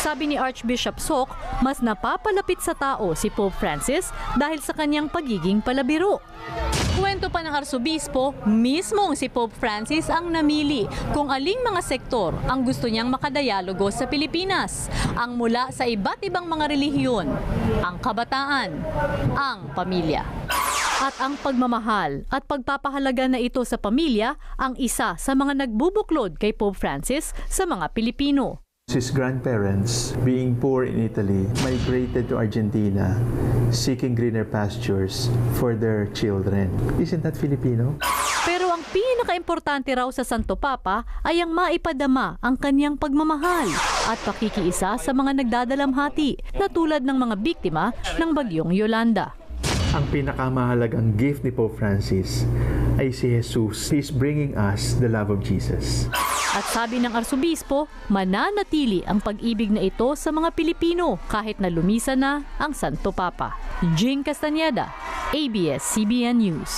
Sabi ni Archbishop Sok, mas napapalapit sa tao si Pope Francis dahil sa kanyang pagiging palabiro. Kwento pa ng Arsobispo, mismong si Pope Francis ang namili kung aling mga sektor ang gusto niyang makadayalogo sa Pilipinas. Ang mula sa iba't ibang mga relihiyon, ang kabataan, ang pamilya. At ang pagmamahal at pagpapahalaga na ito sa pamilya ang isa sa mga nagbubuklod kay Pope Francis sa mga Pilipino. His grandparents, being poor in Italy, migrated to Argentina, seeking greener pastures for their children. Isn't that Filipino? Pero ang pinakaimportante raw sa Santo Papa ay ang maipadama ang kanyang pagmamahal at pakikiisa sa mga nagdadalamhati na tulad ng mga biktima ng bagyong Yolanda. Ang pinakamahalagang gift ni Pope Francis ay si Jesus. He is bringing us the love of Jesus. At sabi ng Arsobispo, mananatili ang pag-ibig na ito sa mga Pilipino kahit na lumisan na ang Santo Papa. Jing Castañeda, ABS-CBN News.